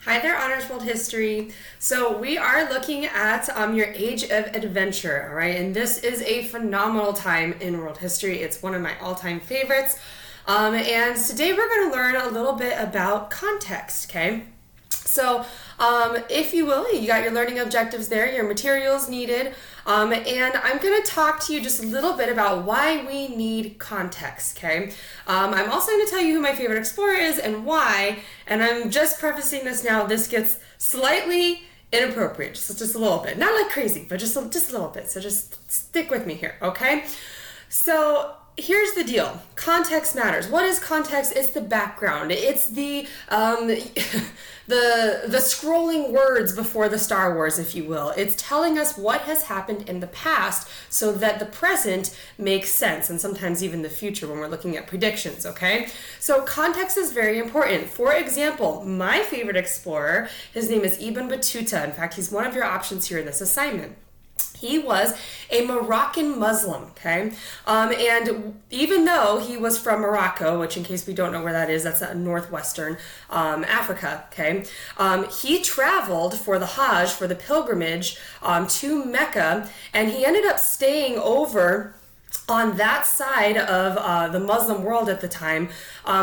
Hi there, Honors World History. So we are looking at your Age of Adventure, all right? And this is a phenomenal time in world history. It's one of my all-time favorites. And today we're going to learn a little bit about context, okay? So if you will, you got your learning objectives there, your materials needed, and I'm going to talk to you just a little bit about why we need context, okay? I'm also going to tell you who my favorite explorer is and why, and I'm just prefacing this now, this gets slightly inappropriate, just a little bit. Not like crazy, but just a little bit, so just stick with me here, okay? So here's the deal. Context matters. What is context? It's the background. It's the the scrolling words before the Star Wars, if you will. It's telling us what has happened in the past so that the present makes sense, and sometimes even the future when we're looking at predictions, okay? So context is very important. For example, my favorite explorer, his name is Ibn Battuta. In fact, he's one of your options here in this assignment. He was a Moroccan Muslim, okay? And even though he was from Morocco, which in case we don't know where that is, that's northwestern Africa, okay? He traveled for the Hajj, for the pilgrimage to Mecca, and he ended up staying over on that side of the Muslim world at the time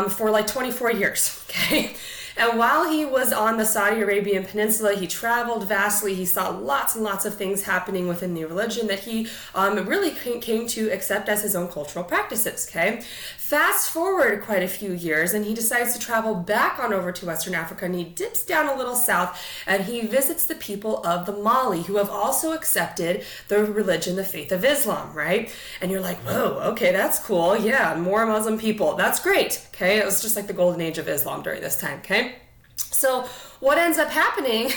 for like 24 years, okay? And while he was on the Saudi Arabian Peninsula, he traveled vastly. He saw lots and lots of things happening within the religion that he really came to accept as his own cultural practices, okay? Fast forward quite a few years, and he decides to travel back on over to Western Africa, and he dips down a little south, and he visits the people of the Mali, who have also accepted the religion, the faith of Islam, right? And you're like, whoa, okay, that's cool. Yeah, more Muslim people. That's great, okay? It was just like the golden age of Islam during this time, okay? So what ends up happening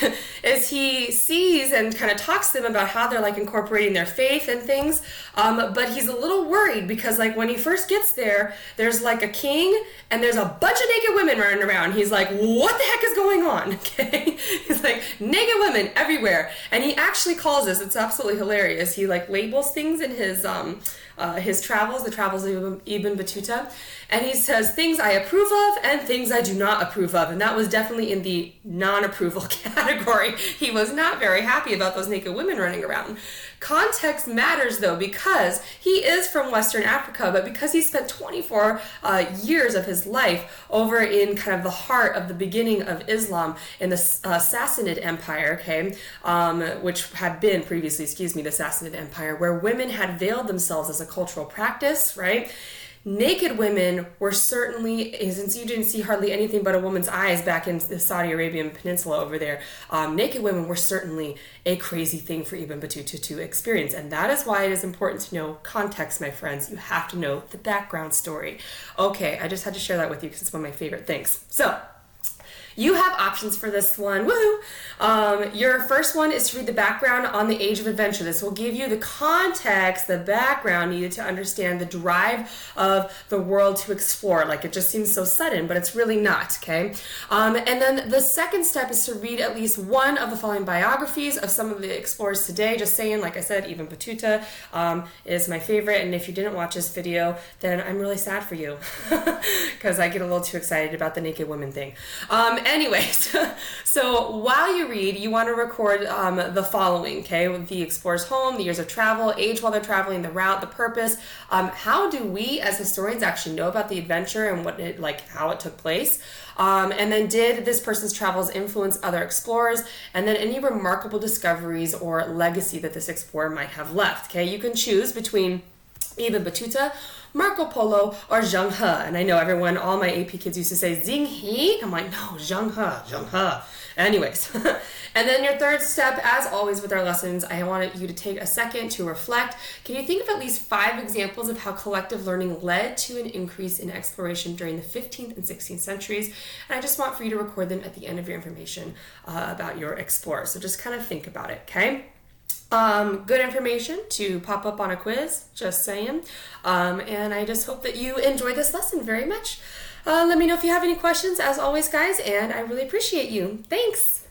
is he sees and kind of talks to them about how they're like incorporating their faith and things, but he's a little worried because like when he first gets there, there's like a king and there's a bunch of naked women running around. He's like, what the heck is going on? Okay, he's like, naked women everywhere, and he actually calls this, it's absolutely hilarious, he like labels things in his travels, the travels of Ibn Battuta, and he says things I approve of and things I do not approve of, and that was definitely in the non-approval category. He was not very happy about those naked women running around. Context matters though, because he is from Western Africa, but because he spent 24 years of his life over in kind of the heart of the beginning of Islam in the Sassanid Empire, okay, which had been previously, the Sassanid Empire, where women had veiled themselves as a cultural practice, right? Naked women were certainly, since you didn't see hardly anything but a woman's eyes back in the Saudi Arabian Peninsula over there, naked women were certainly a crazy thing for Ibn Battuta to experience. And that is why it is important to know context, my friends. You have to know the background story. Okay, I just had to share that with you because it's one of my favorite things. So, you have options for this one. Woohoo! Your first one is to read the background on the Age of Adventure. This will give you the context, the background needed to understand the drive of the world to explore. Like, it just seems so sudden, but it's really not, okay? And then the second step is to read at least one of the following biographies of some of the explorers today. Just saying, like I said, Ibn Battuta is my favorite, and if you didn't watch this video, then I'm really sad for you because I get a little too excited about the naked women thing. Anyways, so while you read, you want to record the following, okay? The explorer's home, the years of travel, age while they're traveling, the route, the purpose. How do we as historians actually know about the adventure and what it, like, how it took place? And then did this person's travels influence other explorers? And then any remarkable discoveries or legacy that this explorer might have left, okay? You can choose between Ibn Battuta, Marco Polo, or Zheng He. And I know everyone, all my AP kids used to say Xing He. I'm like, no, Zheng He. Anyways, and then your third step, as always with our lessons, I wanted you to take a second to reflect. Can you think of at least 5 examples of how collective learning led to an increase in exploration during the 15th and 16th centuries? And I just want for you to record them at the end of your information about your explorer. So just kind of think about it, okay? Good information to pop up on a quiz, just saying. And I just hope that you enjoy this lesson very much. Let me know if you have any questions, as always, guys, and I really appreciate you. Thanks!